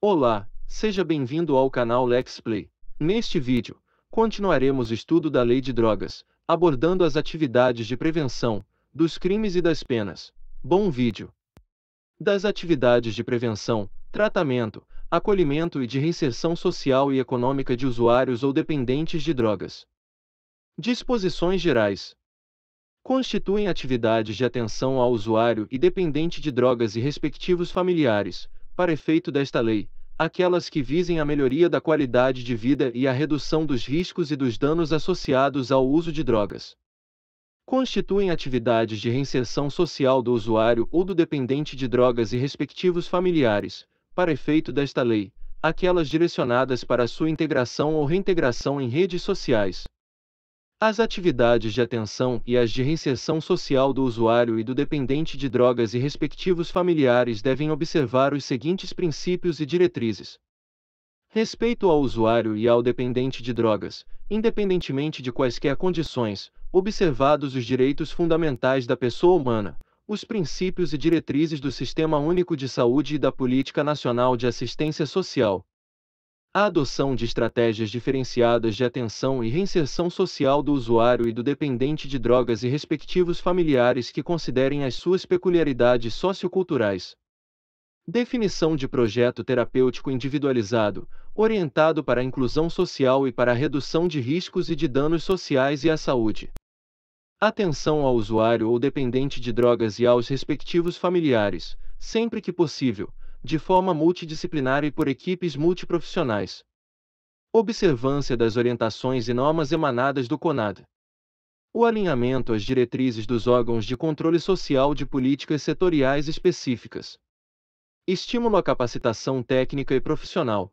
Olá, seja bem-vindo ao canal LexPlay. Neste vídeo, continuaremos o estudo da Lei de Drogas, abordando as atividades de prevenção, dos crimes e das penas. Bom vídeo! Das atividades de prevenção, tratamento, acolhimento e de reinserção social e econômica de usuários ou dependentes de drogas. Disposições gerais. Constituem atividades de atenção ao usuário e dependente de drogas e respectivos familiares, para efeito desta lei, aquelas que visem a melhoria da qualidade de vida e a redução dos riscos e dos danos associados ao uso de drogas. Constituem atividades de reinserção social do usuário ou do dependente de drogas e respectivos familiares, para efeito desta lei, aquelas direcionadas para a sua integração ou reintegração em redes sociais. As atividades de atenção e as de reinserção social do usuário e do dependente de drogas e respectivos familiares devem observar os seguintes princípios e diretrizes. Respeito ao usuário e ao dependente de drogas, independentemente de quaisquer condições, observados os direitos fundamentais da pessoa humana, os princípios e diretrizes do Sistema Único de Saúde e da Política Nacional de Assistência Social. A adoção de estratégias diferenciadas de atenção e reinserção social do usuário e do dependente de drogas e respectivos familiares que considerem as suas peculiaridades socioculturais. Definição de projeto terapêutico individualizado, orientado para a inclusão social e para a redução de riscos e de danos sociais e à saúde. Atenção ao usuário ou dependente de drogas e aos respectivos familiares, sempre que possível, de forma multidisciplinar e por equipes multiprofissionais. Observância das orientações e normas emanadas do CONAD. O alinhamento às diretrizes dos órgãos de controle social de políticas setoriais específicas. Estímulo à capacitação técnica e profissional.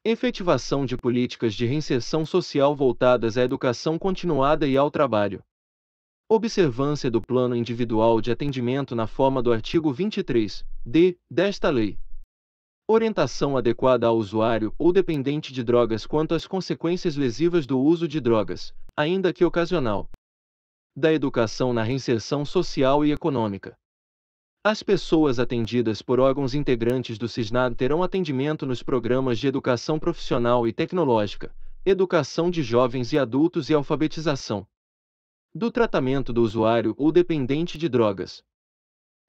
Efetivação de políticas de reinserção social voltadas à educação continuada e ao trabalho. Observância do plano individual de atendimento na forma do artigo 23d desta lei. Orientação adequada ao usuário ou dependente de drogas quanto às consequências lesivas do uso de drogas, ainda que ocasional. Da educação na reinserção social e econômica. As pessoas atendidas por órgãos integrantes do SISNAD terão atendimento nos programas de educação profissional e tecnológica, educação de jovens e adultos e alfabetização. Do tratamento do usuário ou dependente de drogas.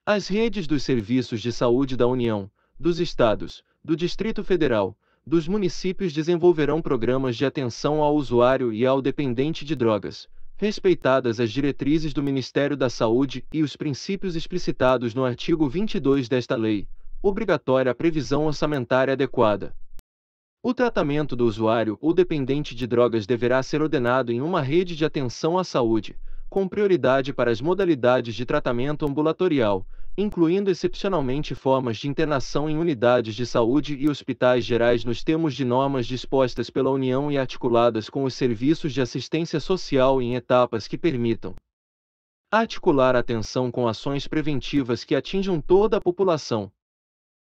As redes dos serviços de saúde da União, dos Estados, do Distrito Federal, dos municípios desenvolverão programas de atenção ao usuário e ao dependente de drogas, respeitadas as diretrizes do Ministério da Saúde e os princípios explicitados no artigo 22 desta lei, obrigatória a previsão orçamentária adequada. O tratamento do usuário ou dependente de drogas deverá ser ordenado em uma rede de atenção à saúde, com prioridade para as modalidades de tratamento ambulatorial, incluindo excepcionalmente formas de internação em unidades de saúde e hospitais gerais nos termos de normas dispostas pela União e articuladas com os serviços de assistência social em etapas que permitam articular a atenção com ações preventivas que atinjam toda a população.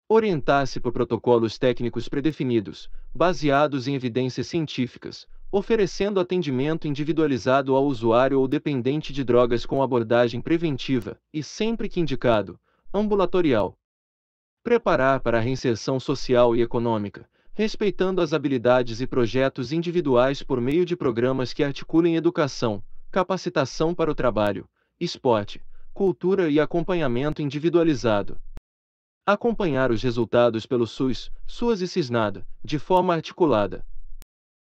Orientar-se por protocolos técnicos predefinidos, baseados em evidências científicas, oferecendo atendimento individualizado ao usuário ou dependente de drogas com abordagem preventiva, e sempre que indicado, ambulatorial. Preparar para a reinserção social e econômica, respeitando as habilidades e projetos individuais por meio de programas que articulem educação, capacitação para o trabalho, esporte, cultura e acompanhamento individualizado. Acompanhar os resultados pelo SUS, SUAS e SISNAD, de forma articulada.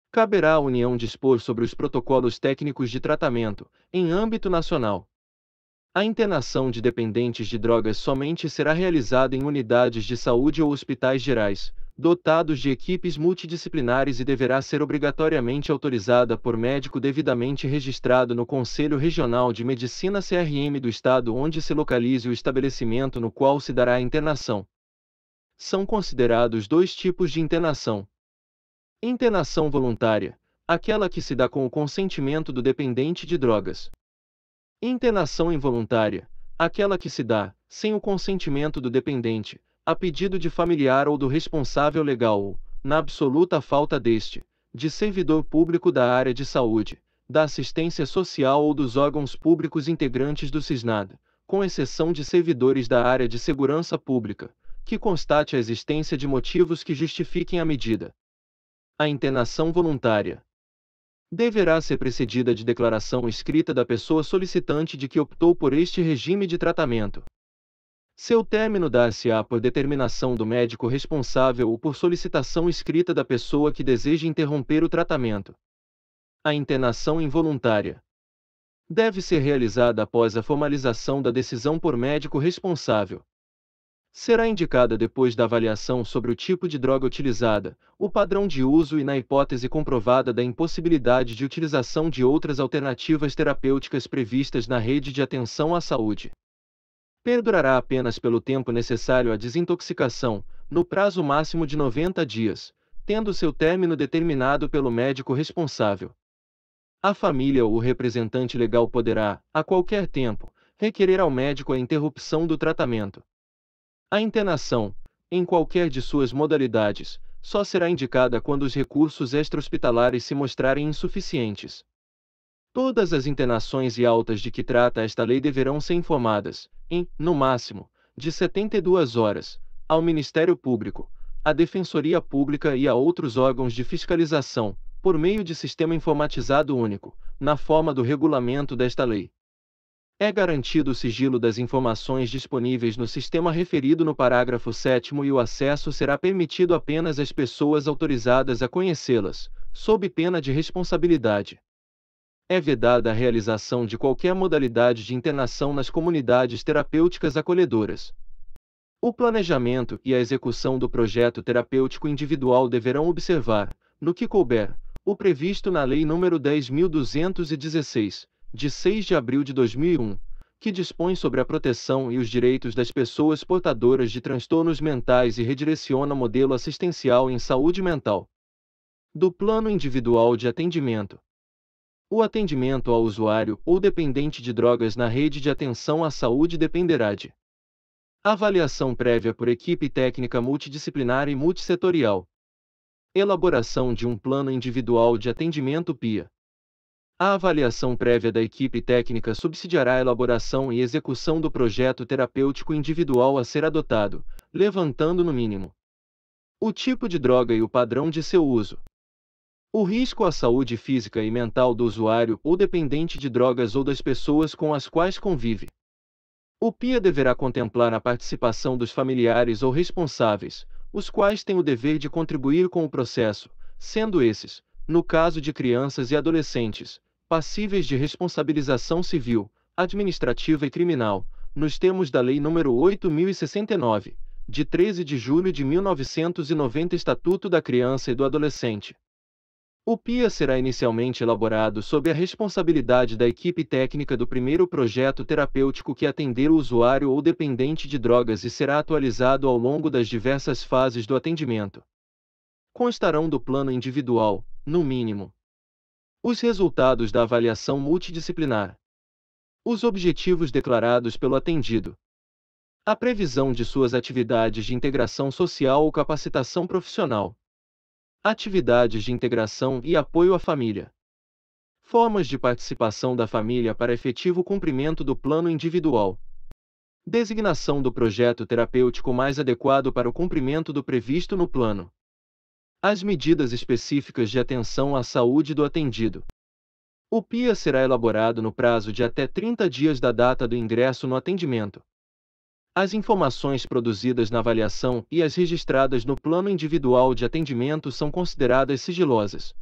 Caberá à União dispor sobre os protocolos técnicos de tratamento, em âmbito nacional. A internação de dependentes de drogas somente será realizada em unidades de saúde ou hospitais gerais, dotados de equipes multidisciplinares e deverá ser obrigatoriamente autorizada por médico devidamente registrado no Conselho Regional de Medicina CRM do estado onde se localize o estabelecimento no qual se dará a internação. São considerados dois tipos de internação. Internação voluntária, aquela que se dá com o consentimento do dependente de drogas. Internação involuntária, aquela que se dá, sem o consentimento do dependente, a pedido de familiar ou do responsável legal ou, na absoluta falta deste, de servidor público da área de saúde, da assistência social ou dos órgãos públicos integrantes do SISNAD, com exceção de servidores da área de segurança pública, que constate a existência de motivos que justifiquem a medida. A internação voluntária deverá ser precedida de declaração escrita da pessoa solicitante de que optou por este regime de tratamento. Seu término dar-se-á por determinação do médico responsável ou por solicitação escrita da pessoa que deseja interromper o tratamento. A internação involuntária deve ser realizada após a formalização da decisão por médico responsável. Será indicada depois da avaliação sobre o tipo de droga utilizada, o padrão de uso e na hipótese comprovada da impossibilidade de utilização de outras alternativas terapêuticas previstas na rede de atenção à saúde. Perdurará apenas pelo tempo necessário à desintoxicação, no prazo máximo de 90 dias, tendo seu término determinado pelo médico responsável. A família ou o representante legal poderá, a qualquer tempo, requerer ao médico a interrupção do tratamento. A internação, em qualquer de suas modalidades, só será indicada quando os recursos extra-hospitalares se mostrarem insuficientes. Todas as internações e altas de que trata esta lei deverão ser informadas, no máximo, de 72 horas, ao Ministério Público, à Defensoria Pública e a outros órgãos de fiscalização, por meio de sistema informatizado único, na forma do regulamento desta lei. É garantido o sigilo das informações disponíveis no sistema referido no parágrafo 7º e o acesso será permitido apenas às pessoas autorizadas a conhecê-las, sob pena de responsabilidade. É vedada a realização de qualquer modalidade de internação nas comunidades terapêuticas acolhedoras. O planejamento e a execução do projeto terapêutico individual deverão observar, no que couber, o previsto na Lei nº 10.216, de 6 de abril de 2001, que dispõe sobre a proteção e os direitos das pessoas portadoras de transtornos mentais e redireciona o modelo assistencial em saúde mental. Do Plano Individual de Atendimento. O atendimento ao usuário ou dependente de drogas na rede de atenção à saúde dependerá de avaliação prévia por equipe técnica multidisciplinar e multissetorial. Elaboração de um plano individual de atendimento PIA. A avaliação prévia da equipe técnica subsidiará a elaboração e execução do projeto terapêutico individual a ser adotado, levantando no mínimo o tipo de droga e o padrão de seu uso, o risco à saúde física e mental do usuário ou dependente de drogas ou das pessoas com as quais convive. O PIA deverá contemplar a participação dos familiares ou responsáveis, os quais têm o dever de contribuir com o processo, sendo esses, no caso de crianças e adolescentes, passíveis de responsabilização civil, administrativa e criminal, nos termos da Lei nº 8.069, de 13 de julho de 1990 Estatuto da Criança e do Adolescente. O PIA será inicialmente elaborado sob a responsabilidade da equipe técnica do primeiro projeto terapêutico que atender o usuário ou dependente de drogas e será atualizado ao longo das diversas fases do atendimento. Constarão do plano individual, no mínimo, os resultados da avaliação multidisciplinar, os objetivos declarados pelo atendido, a previsão de suas atividades de integração social ou capacitação profissional, atividades de integração e apoio à família, formas de participação da família para efetivo cumprimento do plano individual, designação do projeto terapêutico mais adequado para o cumprimento do previsto no plano, as medidas específicas de atenção à saúde do atendido. O PIA será elaborado no prazo de até 30 dias da data do ingresso no atendimento. As informações produzidas na avaliação e as registradas no plano individual de atendimento são consideradas sigilosas.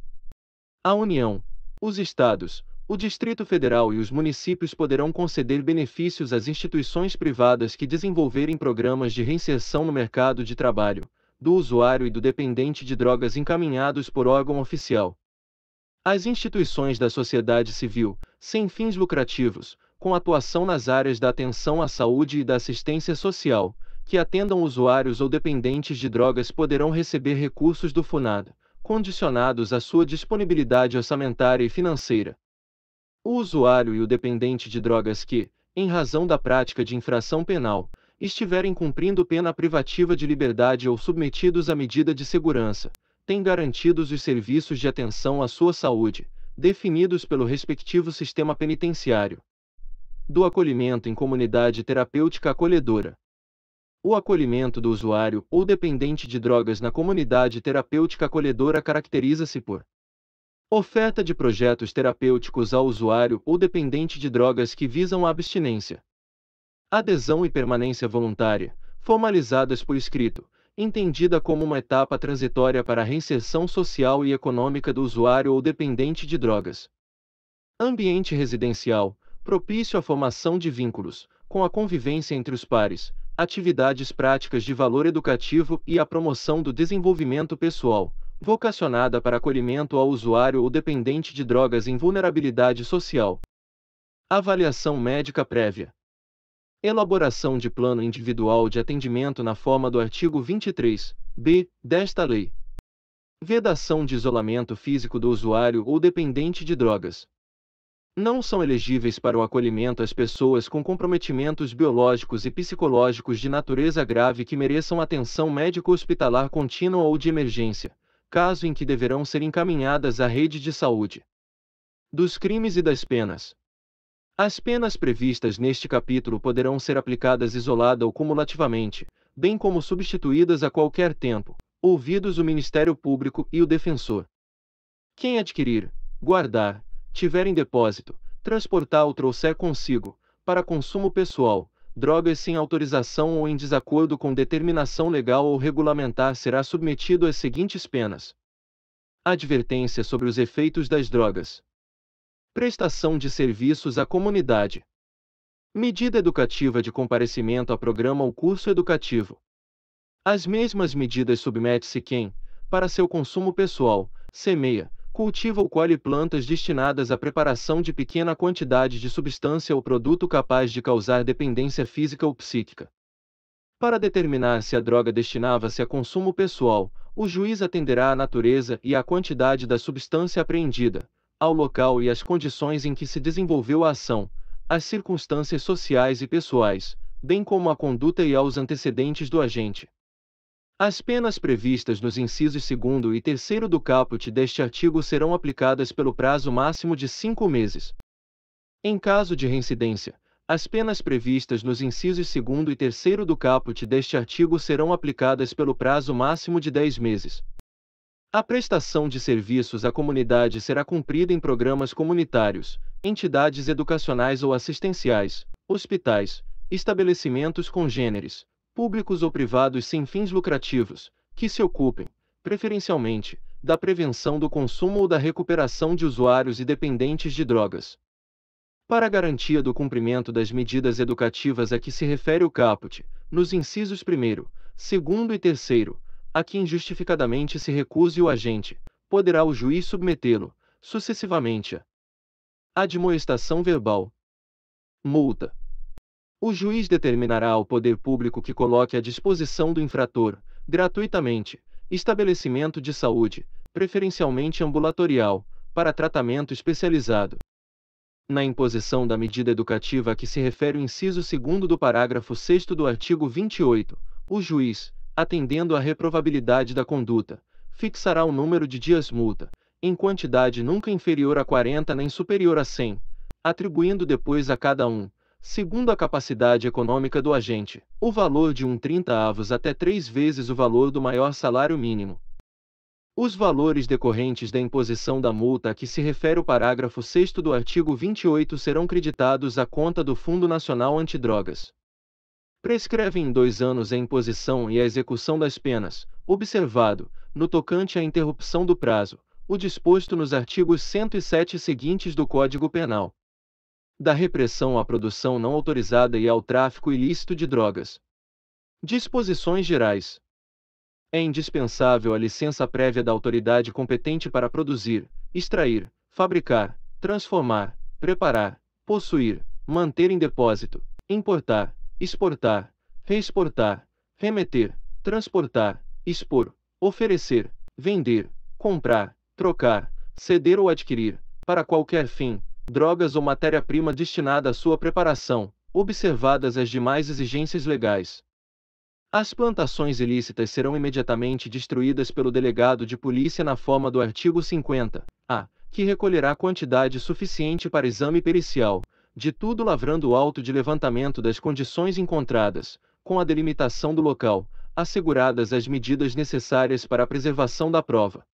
A União, os Estados, o Distrito Federal e os municípios poderão conceder benefícios às instituições privadas que desenvolverem programas de reinserção no mercado de trabalho do usuário e do dependente de drogas encaminhados por órgão oficial. As instituições da sociedade civil, sem fins lucrativos, com atuação nas áreas da atenção à saúde e da assistência social, que atendam usuários ou dependentes de drogas poderão receber recursos do FUNAD, condicionados à sua disponibilidade orçamentária e financeira. O usuário e o dependente de drogas que, em razão da prática de infração penal, estiverem cumprindo pena privativa de liberdade ou submetidos à medida de segurança, têm garantidos os serviços de atenção à sua saúde, definidos pelo respectivo sistema penitenciário. Do acolhimento em comunidade terapêutica acolhedora. O acolhimento do usuário ou dependente de drogas na comunidade terapêutica acolhedora caracteriza-se por oferta de projetos terapêuticos ao usuário ou dependente de drogas que visam a abstinência. Adesão e permanência voluntária, formalizadas por escrito, entendida como uma etapa transitória para a reinserção social e econômica do usuário ou dependente de drogas. Ambiente residencial, propício à formação de vínculos, com a convivência entre os pares, atividades práticas de valor educativo e a promoção do desenvolvimento pessoal, vocacionada para acolhimento ao usuário ou dependente de drogas em vulnerabilidade social. Avaliação médica prévia. Elaboração de plano individual de atendimento na forma do artigo 23b desta lei. Vedação de isolamento físico do usuário ou dependente de drogas. Não são elegíveis para o acolhimento as pessoas com comprometimentos biológicos e psicológicos de natureza grave que mereçam atenção médico-hospitalar contínua ou de emergência, caso em que deverão ser encaminhadas à rede de saúde. Dos crimes e das penas. As penas previstas neste capítulo poderão ser aplicadas isolada ou cumulativamente, bem como substituídas a qualquer tempo, ouvidos o Ministério Público e o defensor. Quem adquirir, guardar, tiver em depósito, transportar ou trouxer consigo, para consumo pessoal, drogas sem autorização ou em desacordo com determinação legal ou regulamentar será submetido às seguintes penas. Advertência sobre os efeitos das drogas. Prestação de serviços à comunidade. Medida educativa de comparecimento a programa ou curso educativo. Às mesmas medidas submete-se quem, para seu consumo pessoal, semeia, cultiva ou colhe plantas destinadas à preparação de pequena quantidade de substância ou produto capaz de causar dependência física ou psíquica. Para determinar se a droga destinava-se a consumo pessoal, o juiz atenderá à natureza e à quantidade da substância apreendida, ao local e às condições em que se desenvolveu a ação, às circunstâncias sociais e pessoais, bem como à conduta e aos antecedentes do agente. As penas previstas nos incisos 2º e 3º do caput deste artigo serão aplicadas pelo prazo máximo de 5 meses. Em caso de reincidência, as penas previstas nos incisos 2º e 3º do caput deste artigo serão aplicadas pelo prazo máximo de 10 meses. A prestação de serviços à comunidade será cumprida em programas comunitários, entidades educacionais ou assistenciais, hospitais, estabelecimentos congêneres, públicos ou privados sem fins lucrativos, que se ocupem, preferencialmente, da prevenção do consumo ou da recuperação de usuários e dependentes de drogas. Para a garantia do cumprimento das medidas educativas a que se refere o caput, nos incisos 1º, 2º e 3º, a que injustificadamente se recuse o agente, poderá o juiz submetê-lo, sucessivamente, a admoestação verbal, multa. O juiz determinará ao poder público que coloque à disposição do infrator, gratuitamente, estabelecimento de saúde, preferencialmente ambulatorial, para tratamento especializado. Na imposição da medida educativa a que se refere o inciso 2º do parágrafo 6º do artigo 28, o juiz, atendendo à reprovabilidade da conduta, fixará o número de dias multa, em quantidade nunca inferior a 40 nem superior a 100, atribuindo depois a cada um, segundo a capacidade econômica do agente, o valor de 1/30 até 3 vezes o valor do maior salário mínimo. Os valores decorrentes da imposição da multa a que se refere o parágrafo 6º do artigo 28 serão creditados à conta do Fundo Nacional Antidrogas. Prescrevem em 2 anos a imposição e a execução das penas, observado, no tocante à interrupção do prazo, o disposto nos artigos 107 seguintes do Código Penal. Da repressão à produção não autorizada e ao tráfico ilícito de drogas. Disposições gerais. É indispensável a licença prévia da autoridade competente para produzir, extrair, fabricar, transformar, preparar, possuir, manter em depósito, importar, exportar, reexportar, remeter, transportar, expor, oferecer, vender, comprar, trocar, ceder ou adquirir, para qualquer fim, drogas ou matéria-prima destinada à sua preparação, observadas as demais exigências legais. As plantações ilícitas serão imediatamente destruídas pelo delegado de polícia na forma do artigo 50-A, que recolherá quantidade suficiente para exame pericial, de tudo lavrando o auto de levantamento das condições encontradas, com a delimitação do local, asseguradas as medidas necessárias para a preservação da prova.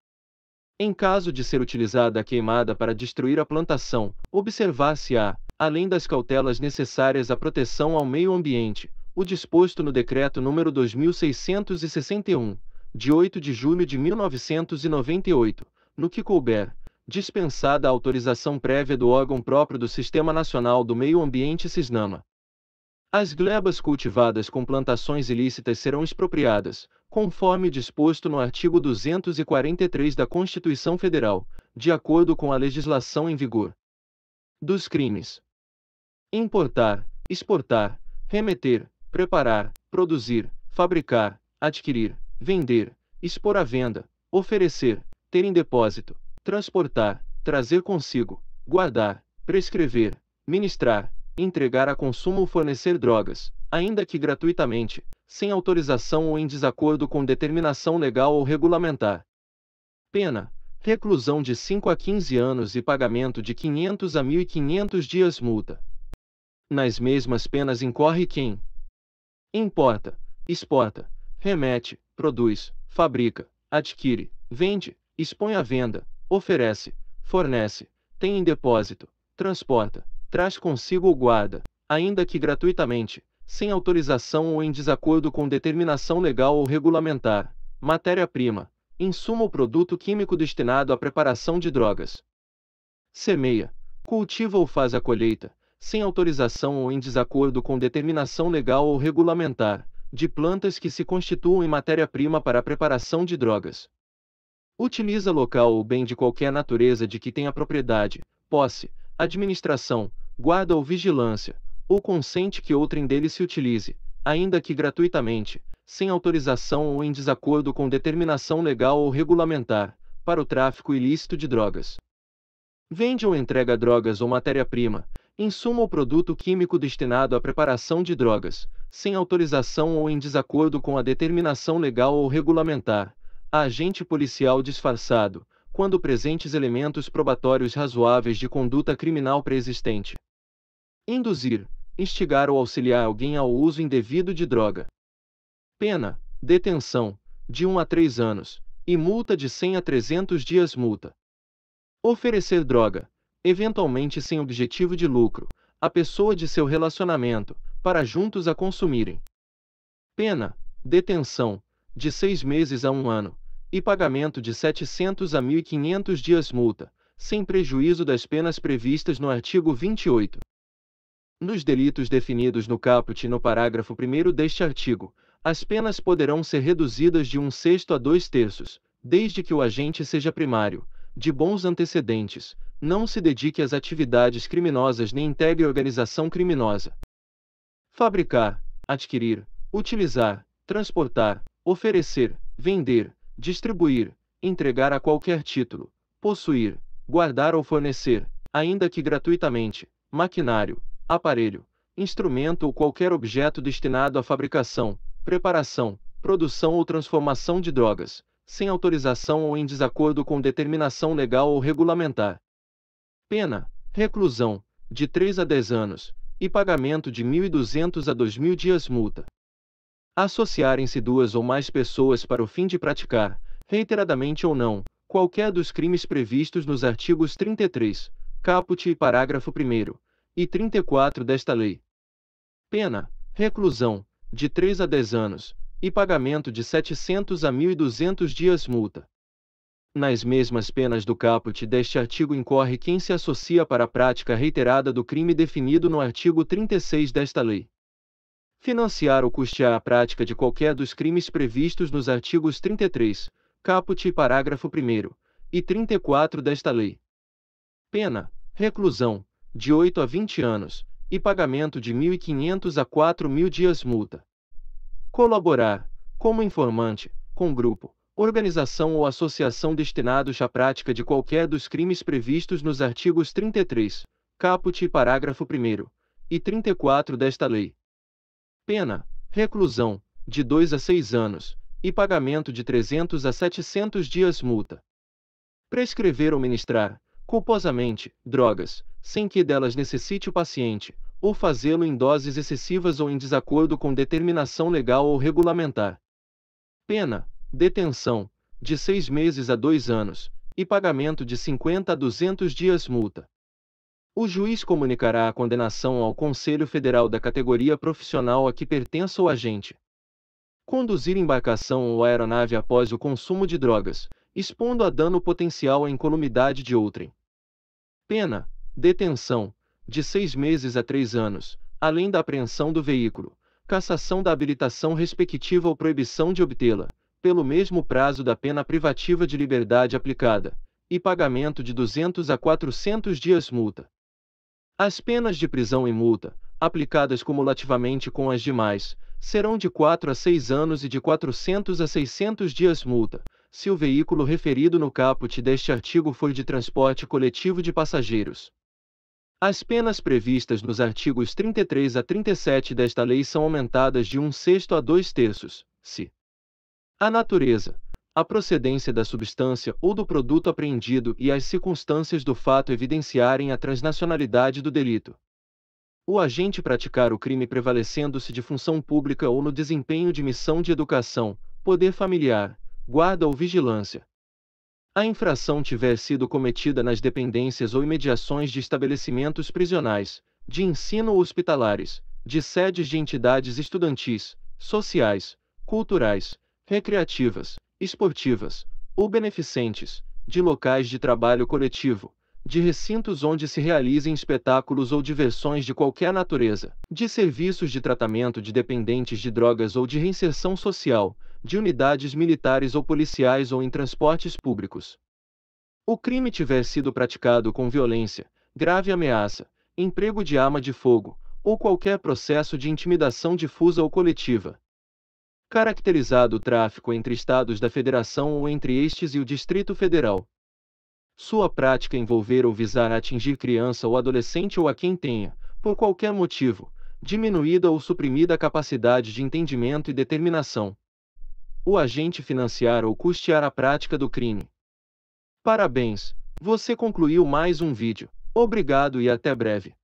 Em caso de ser utilizada a queimada para destruir a plantação, observar-se-á, além das cautelas necessárias à proteção ao meio ambiente, o disposto no Decreto nº 2661, de 8 de julho de 1998, no que couber, dispensada a autorização prévia do órgão próprio do Sistema Nacional do Meio Ambiente SISNAMA. As glebas cultivadas com plantações ilícitas serão expropriadas, conforme disposto no artigo 243 da Constituição Federal, de acordo com a legislação em vigor. Dos crimes: importar, exportar, remeter, preparar, produzir, fabricar, adquirir, vender, expor à venda, oferecer, ter em depósito, transportar, trazer consigo, guardar, prescrever, ministrar, entregar a consumo ou fornecer drogas, ainda que gratuitamente, sem autorização ou em desacordo com determinação legal ou regulamentar. Pena: reclusão de 5 a 15 anos e pagamento de 500 a 1.500 dias multa. Nas mesmas penas incorre quem importa, exporta, remete, produz, fabrica, adquire, vende, expõe à venda, oferece, fornece, tem em depósito, transporta, traz consigo ou guarda, ainda que gratuitamente, sem autorização ou em desacordo com determinação legal ou regulamentar, matéria-prima, insumo ou produto químico destinado à preparação de drogas. Semeia, cultiva ou faz a colheita, sem autorização ou em desacordo com determinação legal ou regulamentar, de plantas que se constituam em matéria-prima para a preparação de drogas. Utiliza local ou bem de qualquer natureza de que tenha propriedade, posse, administração, guarda ou vigilância, ou consente que outrem dele se utilize, ainda que gratuitamente, sem autorização ou em desacordo com determinação legal ou regulamentar, para o tráfico ilícito de drogas. Vende ou entrega drogas ou matéria-prima, insumo ou produto químico destinado à preparação de drogas, sem autorização ou em desacordo com a determinação legal ou regulamentar, a agente policial disfarçado, quando presentes elementos probatórios razoáveis de conduta criminal preexistente. Induzir, instigar ou auxiliar alguém ao uso indevido de droga. Pena: detenção, de 1 a 3 anos, e multa de 100 a 300 dias multa. Oferecer droga, eventualmente sem objetivo de lucro, à pessoa de seu relacionamento, para juntos a consumirem. Pena: detenção, de 6 meses a 1 ano, e pagamento de 700 a 1.500 dias multa, sem prejuízo das penas previstas no artigo 28. Nos delitos definidos no caput e no parágrafo 1º deste artigo, as penas poderão ser reduzidas de 1/6 a 2/3, desde que o agente seja primário, de bons antecedentes, não se dedique às atividades criminosas nem integre organização criminosa. Fabricar, adquirir, utilizar, transportar, oferecer, vender, distribuir, entregar a qualquer título, possuir, guardar ou fornecer, ainda que gratuitamente, maquinário, aparelho, instrumento ou qualquer objeto destinado à fabricação, preparação, produção ou transformação de drogas, sem autorização ou em desacordo com determinação legal ou regulamentar. Pena: reclusão, de 3 a 10 anos, e pagamento de 1.200 a 2.000 dias multa. Associarem-se 2 ou mais pessoas para o fim de praticar, reiteradamente ou não, qualquer dos crimes previstos nos artigos 33, caput e parágrafo 1º, e 34 desta lei. Pena: reclusão, de 3 a 10 anos, e pagamento de 700 a 1.200 dias multa. Nas mesmas penas do caput deste artigo incorre quem se associa para a prática reiterada do crime definido no artigo 36 desta lei. Financiar ou custear a prática de qualquer dos crimes previstos nos artigos 33, caput e parágrafo 1º, e 34 desta lei. Pena: reclusão, de 8 a 20 anos, e pagamento de 1.500 a 4.000 dias multa. Colaborar, como informante, com grupo, organização ou associação destinados à prática de qualquer dos crimes previstos nos artigos 33, caput e parágrafo 1º, e 34 desta lei. Pena: reclusão, de 2 a 6 anos, e pagamento de 300 a 700 dias multa. Prescrever ou ministrar, culposamente, drogas, sem que delas necessite o paciente, ou fazê-lo em doses excessivas ou em desacordo com determinação legal ou regulamentar. Pena: detenção, de 6 meses a 2 anos, e pagamento de 50 a 200 dias multa. O juiz comunicará a condenação ao Conselho Federal da categoria profissional a que pertença o agente. Conduzir embarcação ou aeronave após o consumo de drogas, expondo a dano potencial à incolumidade de outrem. Pena: detenção, de 6 meses a 3 anos, além da apreensão do veículo, cassação da habilitação respectiva ou proibição de obtê-la, pelo mesmo prazo da pena privativa de liberdade aplicada, e pagamento de 200 a 400 dias multa. As penas de prisão e multa, aplicadas cumulativamente com as demais, serão de 4 a 6 anos e de 400 a 600 dias multa, se o veículo referido no caput deste artigo for de transporte coletivo de passageiros. As penas previstas nos artigos 33 a 37 desta lei são aumentadas de 1/6 a 2/3, se a natureza, a procedência da substância ou do produto apreendido e as circunstâncias do fato evidenciarem a transnacionalidade do delito. O agente praticar o crime prevalecendo-se de função pública ou no desempenho de missão de educação, poder familiar, guarda ou vigilância. A infração tiver sido cometida nas dependências ou imediações de estabelecimentos prisionais, de ensino ou hospitalares, de sedes de entidades estudantis, sociais, culturais, recreativas, esportivas, ou beneficentes, de locais de trabalho coletivo, de recintos onde se realizem espetáculos ou diversões de qualquer natureza, de serviços de tratamento de dependentes de drogas ou de reinserção social, de unidades militares ou policiais ou em transportes públicos. O crime tiver sido praticado com violência, grave ameaça, emprego de arma de fogo, ou qualquer processo de intimidação difusa ou coletiva. Caracterizado o tráfico entre estados da Federação ou entre estes e o Distrito Federal. Sua prática envolver ou visar atingir criança ou adolescente ou a quem tenha, por qualquer motivo, diminuída ou suprimida a capacidade de entendimento e determinação. O agente financiar ou custear a prática do crime. Parabéns! Você concluiu mais um vídeo. Obrigado e até breve.